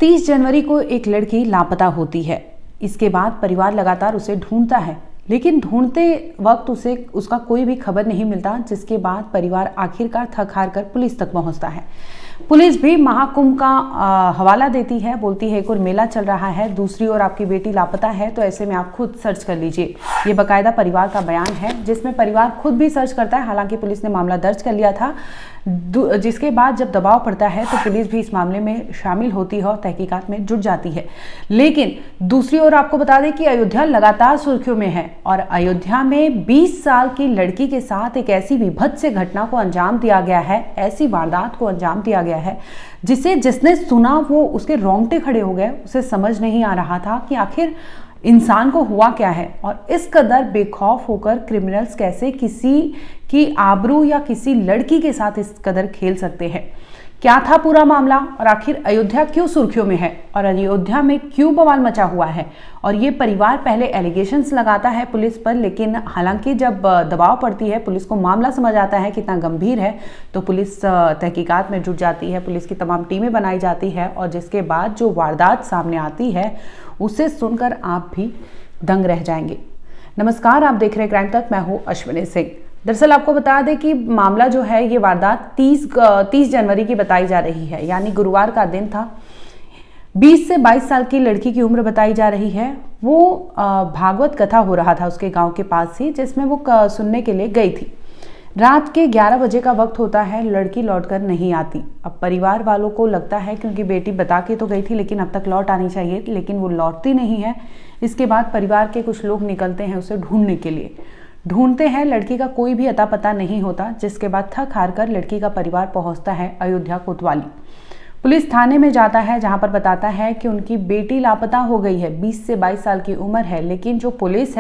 30 जनवरी को एक लड़की लापता होती है। इसके बाद परिवार लगातार उसे ढूंढता है, लेकिन ढूंढते वक्त उसे उसका कोई भी खबर नहीं मिलता, जिसके बाद परिवार आखिरकार थक हार कर पुलिस तक पहुंचता है। पुलिस भी महाकुंभ का हवाला देती है, बोलती है एक और मेला चल रहा है, दूसरी ओर आपकी बेटी लापता है, तो ऐसे में आप खुद सर्च कर लीजिए। ये बाकायदा परिवार का बयान है, जिसमें परिवार खुद भी सर्च करता है। हालांकि पुलिस ने मामला दर्ज कर लिया था, जिसके बाद जब दबाव पड़ता है तो पुलिस भी इस मामले में शामिल होती है और तहकीकात में जुट जाती है। लेकिन दूसरी ओर आपको बता दें कि अयोध्या लगातार सुर्खियों में है और अयोध्या में 20 साल की लड़की के साथ एक ऐसी विभत्स घटना को अंजाम दिया गया है, ऐसी वारदात को अंजाम दिया गया है जिसने सुना वो उसके रोंगटे खड़े हो गए। उसे समझ नहीं आ रहा था कि आखिर इंसान को हुआ क्या है और इस कदर बेखौफ होकर क्रिमिनल्स कैसे किसी की आबरू या किसी लड़की के साथ इस कदर खेल सकते हैं। क्या था पूरा मामला और आखिर अयोध्या क्यों सुर्खियों में है और अयोध्या में क्यों बवाल मचा हुआ है। और ये परिवार पहले एलिगेशंस लगाता है पुलिस पर, लेकिन हालांकि जब दबाव पड़ती है, पुलिस को मामला समझ आता है कितना गंभीर है, तो पुलिस तहकीकात में जुट जाती है। पुलिस की तमाम टीमें बनाई जाती है और जिसके बाद जो वारदात सामने आती है उसे सुनकर आप भी दंग रह जाएंगे। नमस्कार, आप देख रहे हैं क्राइम तक, मैं हूँ अश्विनी सिंह। दरअसल आपको बता दें कि मामला जो है ये वारदात 30 जनवरी की बताई जा रही है, यानी गुरुवार का दिन था। 20 से 22 साल की लड़की की उम्र बताई जा रही है। वो भागवत कथा हो रहा था उसके गांव के पास ही, जिसमें वो सुनने के लिए गई थी। रात के 11 बजे का वक्त होता है, लड़की लौटकर नहीं आती। अब परिवार वालों को लगता है क्योंकि बेटी बता के तो गई थी, लेकिन अब तक लौट आनी चाहिए, लेकिन वो लौटती नहीं है। इसके बाद परिवार के कुछ लोग निकलते हैं उसे ढूंढने के लिए। ढूंढते हैं, लड़की का कोई भी अता पता नहीं होता, जिसके बाद थक हार कर लड़की का परिवार पहुंचता है अयोध्या कोतवाली। पुलिस थाने में जाता है, जहां पर बताता है कि उनकी बेटी लापता हो गई है। 20 से 22 साल की उम्र है, लेकिन जो पुलिस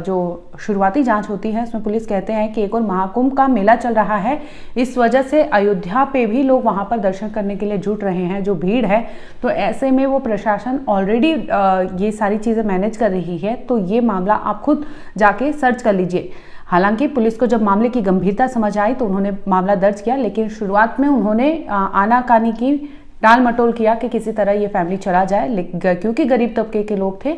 जो शुरुआती जांच होती है उसमें पुलिस कहते हैं कि एक और महाकुंभ का मेला चल रहा है, इस वजह से अयोध्या पे भी लोग वहां पर दर्शन करने के लिए जुट रहे हैं, जो भीड़ है। तो ऐसे में वो प्रशासन ऑलरेडी ये सारी चीज़ें मैनेज कर रही है, तो ये मामला आप खुद जाके सर्च कर लीजिए। हालांकि पुलिस को जब मामले की गंभीरता समझ आई तो उन्होंने मामला दर्ज किया, लेकिन शुरुआत में उन्होंने आनाकानी की, टाल मटोल किया कि किसी तरह ये फैमिली चला जाए, क्योंकि गरीब तबके के लोग थे।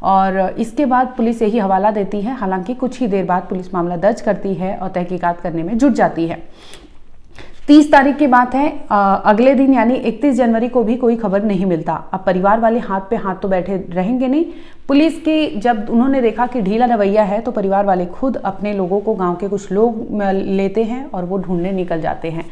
और इसके बाद पुलिस यही हवाला देती है। हालांकि कुछ ही देर बाद पुलिस मामला दर्ज करती है और तहकीकात करने में जुट जाती है। 30 तारीख की बात है। अगले दिन यानी 31 जनवरी को भी कोई खबर नहीं मिलता। अब परिवार वाले हाथ पे हाथ तो बैठे रहेंगे नहीं। पुलिस की जब उन्होंने देखा कि ढीला रवैया है, तो परिवार वाले खुद अपने लोगों को, गांव के कुछ लोग लेते हैं और वो ढूंढने निकल जाते हैं।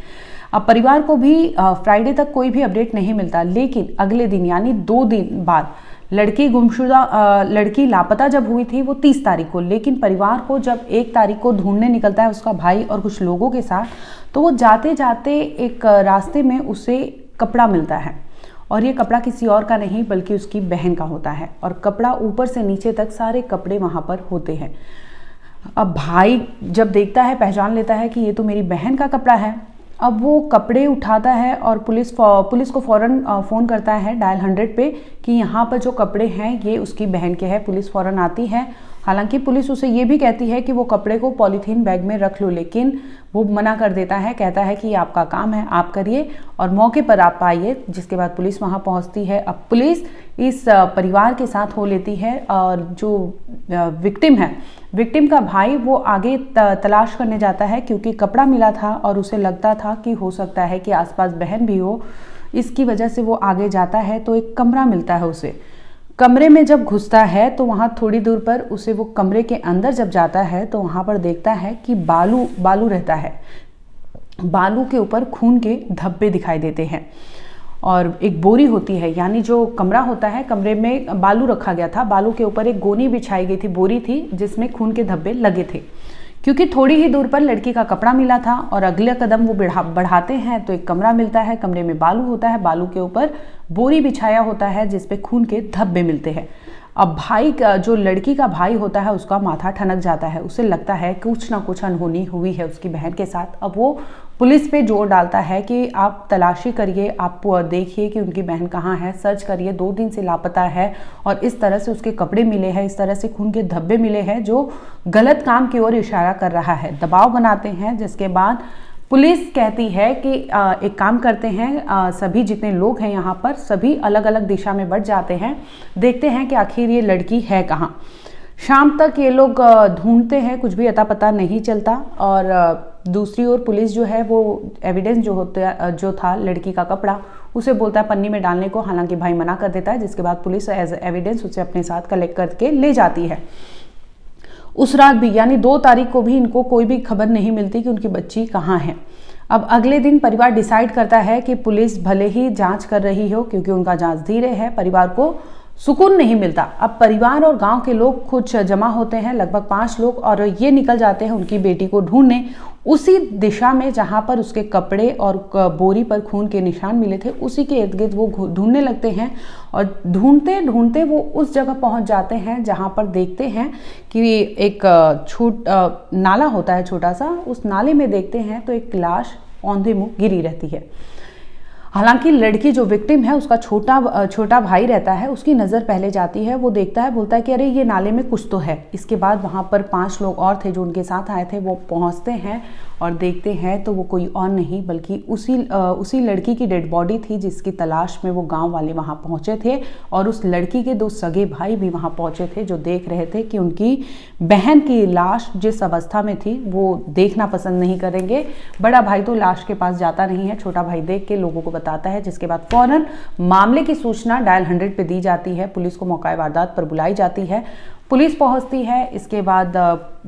अब परिवार को भी फ्राइडे तक कोई भी अपडेट नहीं मिलता, लेकिन अगले दिन यानी 2 दिन बाद लड़की लापता जब हुई थी वो 30 तारीख को, लेकिन परिवार को जब 1 तारीख को ढूंढने निकलता है उसका भाई और कुछ लोगों के साथ, तो वो जाते जाते एक रास्ते में उसे कपड़ा मिलता है और ये कपड़ा किसी और का नहीं बल्कि उसकी बहन का होता है। और कपड़ा ऊपर से नीचे तक सारे कपड़े वहाँ पर होते हैं। अब भाई जब देखता है, पहचान लेता है कि ये तो मेरी बहन का कपड़ा है। अब वो कपड़े उठाता है और पुलिस को फ़ौरन फ़ोन करता है डायल 100 पे कि यहाँ पर जो कपड़े हैं ये उसकी बहन के हैं। पुलिस फ़ौरन आती है। हालांकि पुलिस उसे ये भी कहती है कि वो कपड़े को पॉलीथीन बैग में रख लो, लेकिन वो मना कर देता है, कहता है कि ये आपका काम है, आप करिए और मौके पर आप आइए। जिसके बाद पुलिस वहाँ पहुँचती है। अब पुलिस इस परिवार के साथ हो लेती है और जो विक्टिम है, विक्टिम का भाई, वो आगे तलाश करने जाता है, क्योंकि कपड़ा मिला था और उसे लगता था कि हो सकता है कि आसपास बहन भी हो। इसकी वजह से वो आगे जाता है तो एक कमरा मिलता है उसे। कमरे में जब घुसता है तो वहाँ थोड़ी दूर पर उसे, वो कमरे के अंदर जब जाता है तो वहाँ पर देखता है कि बालू रहता है। बालू के ऊपर खून के धब्बे दिखाई देते हैं और एक बोरी होती है, यानी जो कमरा होता है, कमरे में बालू रखा गया था, बालू के ऊपर एक गोनी बिछाई गई थी, बोरी थी जिसमें खून के धब्बे लगे थे। क्योंकि थोड़ी ही दूर पर लड़की का कपड़ा मिला था और अगले कदम वो बढ़ाते हैं तो एक कमरा मिलता है, कमरे में बालू होता है, बालू के ऊपर बोरी बिछाया होता है जिसपे खून के धब्बे मिलते हैं। अब भाई का, जो लड़की का भाई होता है, उसका माथा ठनक जाता है। उसे लगता है कुछ ना कुछ अनहोनी हुई है उसकी बहन के साथ। अब वो पुलिस पे जोर डालता है कि आप तलाशी करिए, आप देखिए कि उनकी बहन कहाँ है, सर्च करिए, 2 दिन से लापता है और इस तरह से उसके कपड़े मिले हैं, इस तरह से खून के धब्बे मिले हैं, जो गलत काम की ओर इशारा कर रहा है। दबाव बनाते हैं, जिसके बाद पुलिस कहती है कि एक काम करते हैं, सभी जितने लोग हैं यहाँ पर सभी अलग अलग दिशा में बढ़ जाते हैं, देखते हैं कि आखिर ये लड़की है कहाँ। शाम तक ये लोग ढूंढते हैं, कुछ भी अता पता नहीं चलता। और दूसरी ओर पुलिस जो है वो एविडेंस जो था लड़की का कपड़ा, उसे बोलता है पन्नी में डालने को, हालांकि भाई मना कर देता है, जिसके बाद पुलिस एज एविडेंस उसे अपने साथ कलेक्ट करके ले जाती है। उस रात भी यानी 2 तारीख को भी इनको कोई भी खबर नहीं मिलती कि उनकी बच्ची कहाँ है। अब अगले दिन परिवार डिसाइड करता है कि पुलिस भले ही जांच कर रही हो, क्योंकि उनका जांच धीरे है, परिवार को सुकून नहीं मिलता। अब परिवार और गांव के लोग कुछ जमा होते हैं, लगभग 5 लोग, और ये निकल जाते हैं उनकी बेटी को ढूंढने उसी दिशा में जहां पर उसके कपड़े और बोरी पर खून के निशान मिले थे। उसी के इर्द गिर्द वो ढूंढने लगते हैं और ढूंढते ढूंढते वो उस जगह पहुंच जाते हैं जहां पर देखते हैं कि एक नाला होता है छोटा सा। उस नाले में देखते हैं तो एक लाश औंधे मुंह गिरी रहती है। हालांकि लड़की जो विक्टिम है उसका छोटा भाई रहता है, उसकी नज़र पहले जाती है, वो देखता है, बोलता है कि अरे ये नाले में कुछ तो है। इसके बाद वहाँ पर 5 लोग और थे जो उनके साथ आए थे, वो पहुँचते हैं और देखते हैं तो वो कोई और नहीं बल्कि उसी लड़की की डेड बॉडी थी जिसकी तलाश में वो गांव वाले वहाँ पहुँचे थे। और उस लड़की के 2 सगे भाई भी वहाँ पहुँचे थे जो देख रहे थे कि उनकी बहन की लाश जिस अवस्था में थी वो देखना पसंद नहीं करेंगे। बड़ा भाई तो लाश के पास जाता नहीं है, छोटा भाई देख के लोगों को बताता है, जिसके बाद फौरन मामले की सूचना डायल 100 पे दी जाती है। पुलिस को मौका वारदात पर बुलाई जाती है, पुलिस पहुंचती है। इसके बाद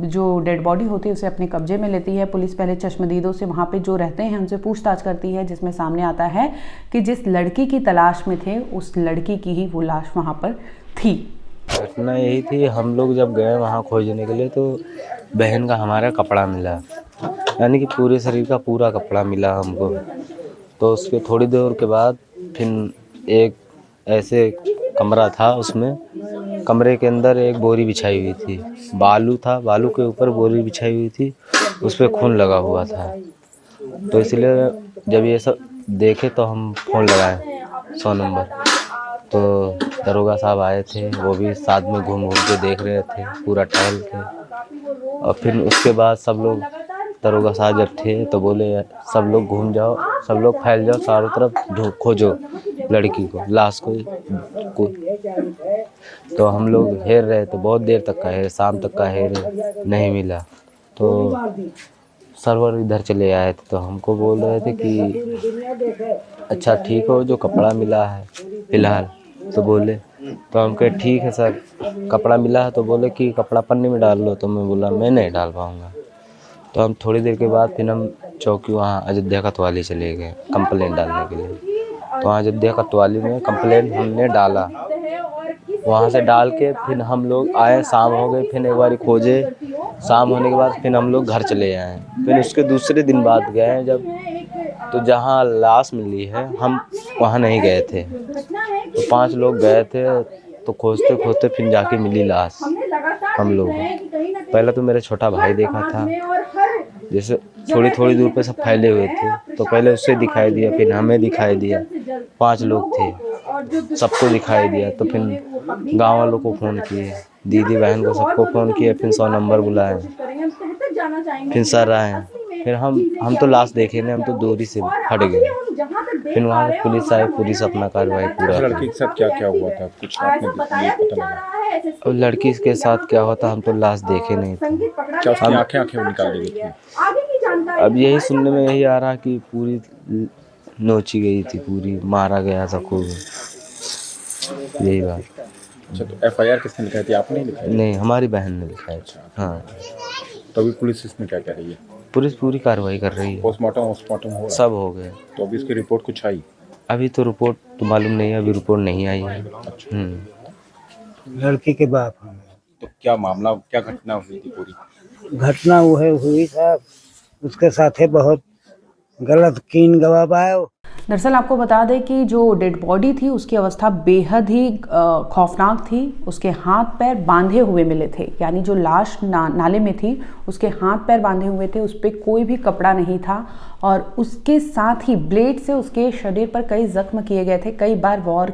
जो डेड बॉडी होती है उसे अपने कब्जे में लेती है। पुलिस पहले चश्मदीदों से वहाँ पे जो रहते हैं उनसे पूछताछ करती है, जिसमें सामने आता है कि जिस लड़की की तलाश में थे उस लड़की की ही वो लाश वहाँ पर थी। घटना यही थी, हम लोग जब गए वहाँ खोजने के लिए तो बहन का हमारा कपड़ा मिला, यानी कि पूरे शरीर का पूरा कपड़ा मिला हमको। तो उसके थोड़ी देर के बाद फिर एक ऐसे कमरा था, उसमें कमरे के अंदर एक बोरी बिछाई हुई थी, बालू था, बालू के ऊपर बोरी बिछाई हुई थी, उस पर खून लगा हुआ था। तो इसलिए जब ये सब देखे तो हम फ़ोन लगाए 100 नंबर, तो दरोगा साहब आए थे, वो भी साथ में घूम के देख रहे थे पूरा टहल के। और फिर उसके बाद सब लोग, दरोगा साहब जब थे तो बोले सब लोग घूम जाओ, सब लोग फैल जाओ, चारों तरफ खोजो लड़की को, लाश को। तो हम लोग हेर रहे तो बहुत देर तक का हेर, शाम तक का हेर, नहीं मिला। तो सर्वर इधर चले आए थे तो हमको बोल रहे थे कि अच्छा ठीक हो, जो कपड़ा मिला है फ़िलहाल, तो बोले, तो हम कहे ठीक है सर, कपड़ा मिला है, तो बोले कि कपड़ा पन्नी में डाल लो। तो मैं बोला मैं नहीं डाल पाऊँगा। तो हम थोड़ी देर के बाद फिर हम चौकी वहाँ अयोध्या कोतवाली चले गए कंप्लेंट डालने के लिए। तो वहाँ अयोध्या कोतवाली में कंप्लेंट हमने डाला, वहाँ से डाल के फिर हम लोग आए, शाम हो गई, फिर एक बार खोजे, शाम होने के बाद फिर हम लोग घर चले आए। फिर उसके दूसरे दिन बाद गए जब, तो जहाँ लाश मिली है हम वहाँ नहीं गए थे, तो 5 लोग गए थे, तो खोजते खोजते फिर जाके मिली लाश हम लोग। पहले तो मेरा छोटा भाई देखा था, जैसे थोड़ी दूर पे सब फैले हुए थे, तो पहले उससे दिखाई दिया, फिर हमें दिखाई दिया, 5 लोग थे, सबको दिखाई दिया। तो फिर गांव वालों को फ़ोन किए, दीदी बहन को सबको फ़ोन किए, फिर 100 नंबर बुलाए, फिर सर आए, फिर हम तो लाश देखे नहीं, हम तो दूरी से हट गए। फिर वहाँ से पुलिस आई, पुलिस अपना कार्रवाई पूरा। लड़की के साथ क्या क्या हुआ था, कुछ आपने पता लगा? और लड़की के साथ क्या हुआ था हम तो लाश देखे नहीं थे। क्या उसकी आंखें निकाल दी गई थी? अब यही सुनने में यही आ रहा कि पूरी नोची गई थी, पूरी मारा गया था खूब, यही बात। अच्छा, तो एफआईआर किसने लिखाई थी, आपने लिखाई? नहीं, हमारी बहन ने लिखाया। हाँ। तो अभी पुलिस इसमें क्या कह रही है? पुलिस पूरी कार्रवाई कर रही है, पोस्टमार्टम हो सब हो गए। तो अभी इसकी रिपोर्ट कुछ आई? अभी तो रिपोर्ट तो मालूम नहीं है, अभी रिपोर्ट नहीं आई है। लड़की के बाप हैं। तो क्या मामला, क्या घटना हुई थी पूरी? घटना वो है हुई साहब, उसके साथ है बहुत गलत कीन गवाह। दरअसल आपको बता दें कि जो डेड बॉडी थी उसकी अवस्था बेहद ही खौफनाक थी। उसके हाथ पैर बांधे हुए मिले थे, यानी जो लाश नाले में थी उसके हाथ पैर बांधे हुए थे, उस पर कोई भी कपड़ा नहीं था और उसके साथ ही ब्लेड से उसके शरीर पर कई जख्म किए गए थे, कई बार वार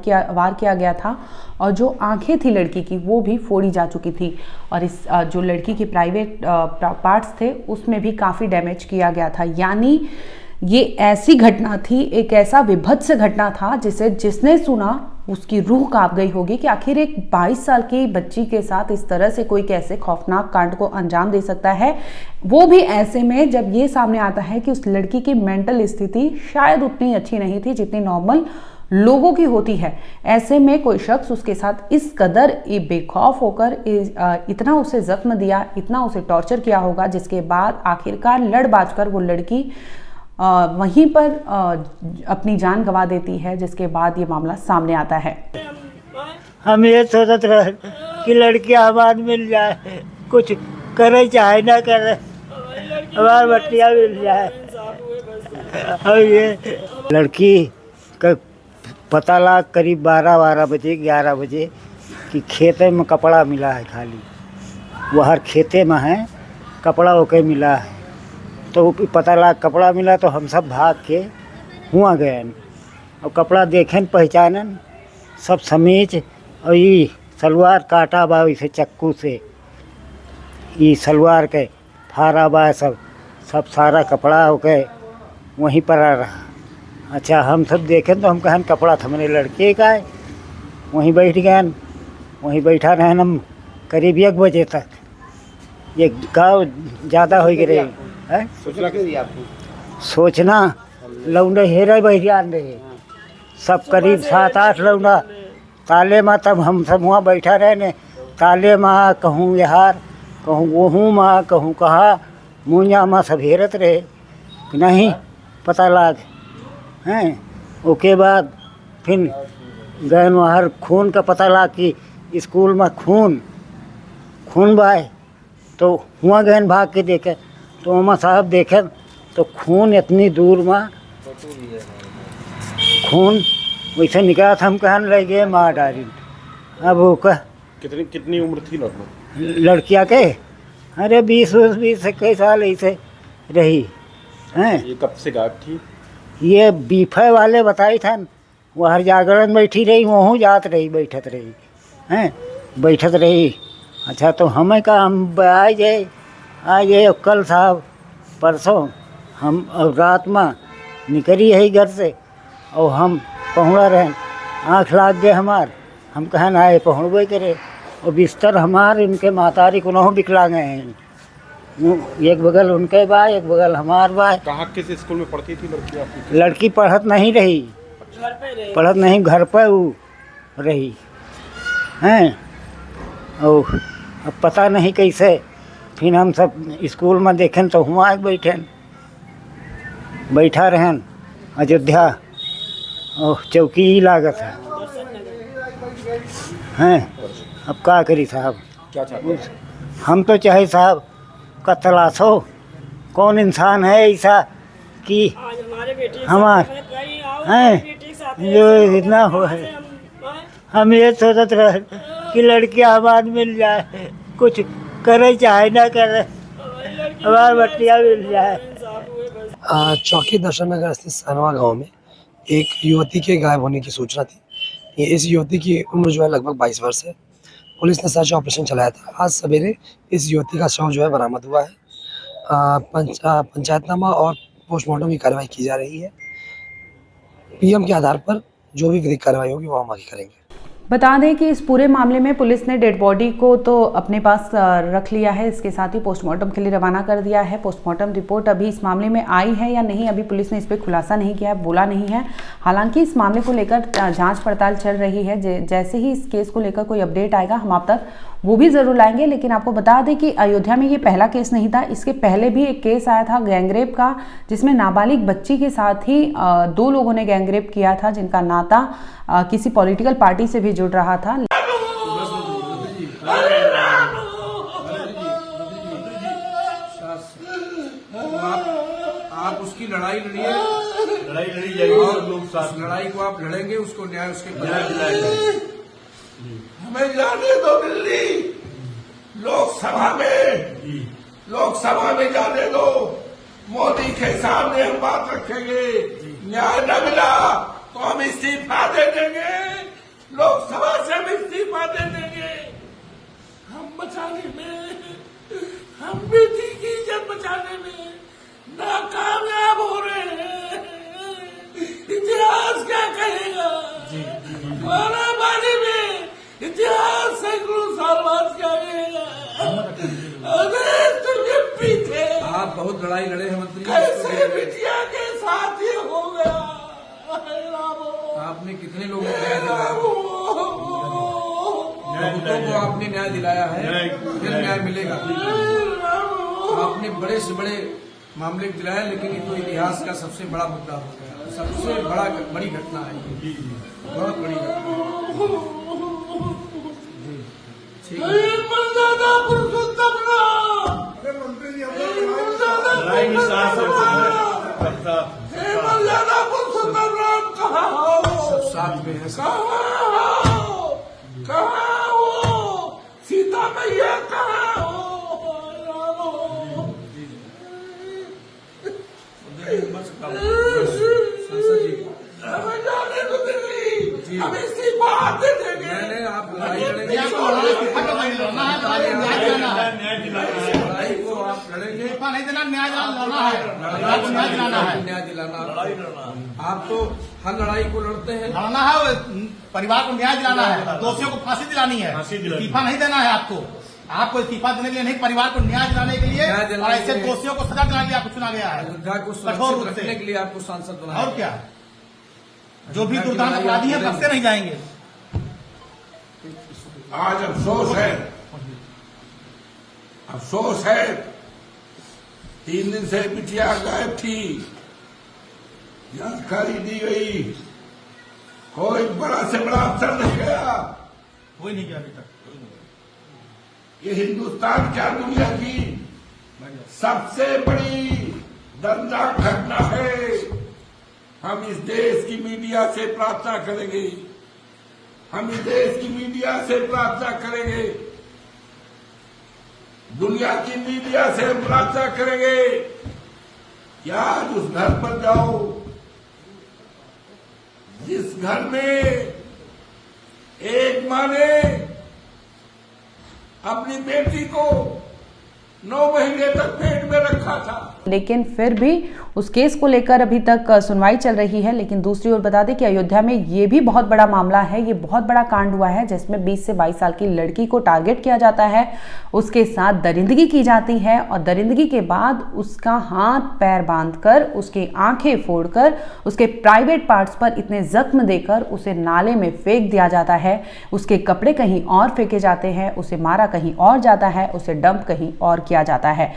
किया गया था और जो आंखें थी लड़की की वो भी फोड़ी जा चुकी थी और इस जो लड़की के प्राइवेट पार्ट्स थे उसमें भी काफ़ी डैमेज किया गया था। यानी ये ऐसी घटना थी, एक ऐसा विभत्स घटना था जिसने सुना उसकी रूह कांप गई होगी कि आखिर एक 22 साल की बच्ची के साथ इस तरह से कोई कैसे खौफनाक कांड को अंजाम दे सकता है, वो भी ऐसे में जब ये सामने आता है कि उस लड़की की मेंटल स्थिति शायद उतनी अच्छी नहीं थी जितनी नॉर्मल लोगों की होती है। ऐसे में कोई शख्स उसके साथ इस कदर बेखौफ होकर इतना उसे जख्म दिया, इतना उसे टॉर्चर किया होगा, जिसके बाद आखिरकार लड़ बाज कर वो लड़की वहीं पर अपनी जान गंवा देती है, जिसके बाद ये मामला सामने आता है। हम ये सोचते रहे कि लड़की हमारे मिल जाए, कुछ करे चाहे ना करे, हमारी बच्चियाँ मिल जाए। और ये लड़की का पता लगा करीब 12 बजे 11 बजे कि खेते में कपड़ा मिला है, खाली वह खेते में है कपड़ा होके मिला है। तो पता लगा कपड़ा मिला तो हम सब भाग के हुआ गए और कपड़ा देखें पहचानन सब समीज और ये सलवार काटा बा इसे चक्कू से, ये सलवार के फारा बा, सब सारा कपड़ा होके वहीं पर आ रहा। अच्छा हम सब देखें तो हम कहन कपड़ा था मेरे लड़के का है, वहीं बैठ गए, वहीं बैठा रहे हम करीब 1 बजे तक। ये गाँव ज़्यादा हो गए है, सोचना लौंडे हेरे बहियान रहे सब करीब 7-8 लौंडा ताले माँ, तब हम सब वहाँ बैठा रहे ने ताले माँ, कहूँ यार कहूँ वहूँ माँ, कहूँ कहा मुँह माँ, सब हेरत रहे कि नहीं पता लाग हैं। उसके बाद फिर गए वहाँ खून का पता लाग कि स्कूल में खून बाय, तो हुआ गए भाग के देखे तो अम्मा साहब देखे तो खून इतनी दूर में खून वैसे निकाला था। हम कहने लगे माँ डारी। अब वो कितनी उम्र थी लड़कियाँ के? अरे 20-21 साल ऐसे रही हैं। ये कब से गायब थी? ये बीफे वाले बताई था, वो हर जागरण बैठी रही, वहाँ जात रही, बैठत रही हैं, बैठत रही। अच्छा तो हमें कहा हम आ जाए कल साहब परसों हम रात में निकली है घर से और हम पहुँचा रहे, आँख लाग गए हमार, हम कहन आए पहुँचबे करे और बिस्तर हमारे उनके मातारी को नहो बिखला गए हैं, एक बगल उनके बा एक बगल हमार बा। कहाँ किस स्कूल में पढ़ती थी लड़की आपकी? लड़की पढ़त नहीं रही, पढ़त नहीं, घर पर वो रही हैं। और अब पता नहीं कैसे फिर हम सब स्कूल में देखें तो हुआ बैठा रहन अयोध्या और चौकी लागत हैं। अब क्या करी साहब, क्या चाहते? हम तो चाहे साहब का तलाश हो, कौन इंसान है ऐसा कि हमारे हैं जो इतना हो है। हम ये सोचते रहे कि लड़की हमारे मिल जाए, कुछ करे चाहे ना करे, हमारी बच्चियाँ मिल जाए। चौकी दर्शन नगर स्थित सनवा गांव में एक युवती के गायब होने की सूचना थी। इस युवती की उम्र जो है लगभग 22 वर्ष है। पुलिस ने सर्च ऑपरेशन चलाया था। आज सवेरे इस युवती का शव जो है बरामद हुआ है। पंचायतनामा और पोस्टमार्टम की कार्रवाई की जा रही है। पीएम के आधार पर जो भी विधिक कार्रवाई होगी वो हम आगे करेंगे। बता दें कि इस पूरे मामले में पुलिस ने डेड बॉडी को तो अपने पास रख लिया है, इसके साथ ही पोस्टमार्टम के लिए रवाना कर दिया है। पोस्टमार्टम रिपोर्ट अभी इस मामले में आई है या नहीं, अभी पुलिस ने इस पर खुलासा नहीं किया है, बोला नहीं है। हालांकि इस मामले को लेकर जांच पड़ताल चल रही है। जैसे ही इस केस को लेकर कोई अपडेट आएगा हम आप तक वो भी ज़रूर लाएंगे। लेकिन आपको बता दें कि अयोध्या में ये पहला केस नहीं था, इसके पहले भी एक केस आया था गैंगरेप का, जिसमें नाबालिग बच्ची के साथ ही 2 लोगों ने गैंगरेप किया था, जिनका नाता किसी पॉलिटिकल पार्टी से भी जुड़ रहा था। आप उसकी लड़ाई लड़िए, लड़ाई लड़ी जाएगी और सब लोग साथ उस में। लड़ाई को आप लड़ेंगे, उसको न्याय उसके न्याय दिलाया जाएगा। हमें जाने दो दिल्ली, लोकसभा में जाने दो। मोदी के सामने हम बात रखेंगे, न्याय न मिला तो हम इस्तीफा दे देंगे, लोकसभा से हम इस्तीफा दे देंगे। हम बचाने में, हम बेटी की इज्जत बचाने में नाकामयाब हो रहे हैं। इतिहास क्या कहेगा? हमारा बारे में इतिहास सैकड़ों साल बाद क्या कहेगा? अरे तुझे पीछे आप बहुत लड़ाई लड़े हैं मंत्री, कैसे बिटिया के साथ ये हो गया? आपने कितने लोगों को न्याय दिलाया? बहुतों को आपने न्याय दिलाया है, फिर न्याय मिलेगा। आपने बड़े से बड़े मामले दिलाए, लेकिन ये तो इतिहास का सबसे बड़ा मुद्दा हो गया, सबसे बड़ी घटना है ये, बहुत बड़ी घटना। ठीक है। लड़ाई में साथ सब साथ में है। कहाँ हो सीता मैया, कहाँ हो? संसद जी हमें जाने दो दिल्ली, हम इस्तीफा दे देंगे। मैंने आप लड़ाई लड़ेंगे, लड़ाई को आप लड़ेंगे, नहीं देना, न्याय दिलाना है, न्याय दिलाना। आप तो हर लड़ाई को लड़ते हैं, लड़ना है, परिवार को न्याय दिलाना है, दोषियों को फांसी दिलानी है, इस्तीफा नहीं देना है आपको इस्तीफा देने के लिए नहीं, परिवार को न्याय दिलाने के लिए और ऐसे दोषियों को सजा दिलाने के लिए आपको चुना गया है। अयोध्या को कठोर सुरक्षित रूप रखने से के लिए आपको सांसद बनाया। और क्या, जो भी दुर्दांत अपराधी है बख्शे नहीं जाएंगे। आज अफसोस है 3 दिन से बिटिया गायब थी, जानकारी दी गई, कोई बड़ा से बड़ा अफसर नहीं गया। कोई नहीं गया अभी तक। ये हिंदुस्तान क्या दुनिया की सबसे बड़ी दर्दनाक घटना है। हम इस देश की मीडिया से प्रार्थना करेंगे, हम इस देश की मीडिया से प्रार्थना करेंगे, दुनिया की मीडिया से हम प्रार्थना करेंगे कि आज उस घर पर जाओ जिस घर में एक मां ने अपनी बेटी को 9 महीने तक पेट में रखा था। लेकिन फिर भी उस केस को लेकर अभी तक सुनवाई चल रही है। लेकिन दूसरी ओर बता दें कि अयोध्या में ये भी बहुत बड़ा मामला है, ये बहुत बड़ा कांड हुआ है जिसमें 20 से 22 साल की लड़की को टारगेट किया जाता है, उसके साथ दरिंदगी की जाती है और दरिंदगी के बाद उसका हाथ पैर बांधकर, उसकी आंखें फोड़कर, उसके प्राइवेट पार्ट्स पर इतने जख्म देकर उसे नाले में फेंक दिया जाता है, उसके कपड़े कहीं और फेंके जाते हैं, उसे मारा कहीं और जाता है, उसे डंप कहीं और किया जाता है।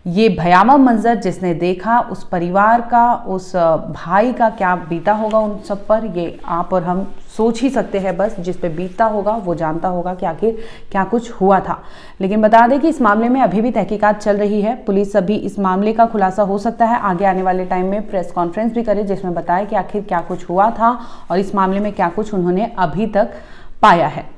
ये भयावह मंजर जिसने देखा, उस परिवार का, उस भाई का क्या बीता होगा उन सब पर, ये आप और हम सोच ही सकते हैं। बस जिस पे बीतता होगा वो जानता होगा कि आखिर क्या कुछ हुआ था। लेकिन बता दें कि इस मामले में अभी भी तहकीकात चल रही है। पुलिस अभी इस मामले का खुलासा हो सकता है आगे आने वाले टाइम में प्रेस कॉन्फ्रेंस भी करे जिसमें बताए कि आखिर क्या कुछ हुआ था और इस मामले में क्या कुछ उन्होंने अभी तक पाया है।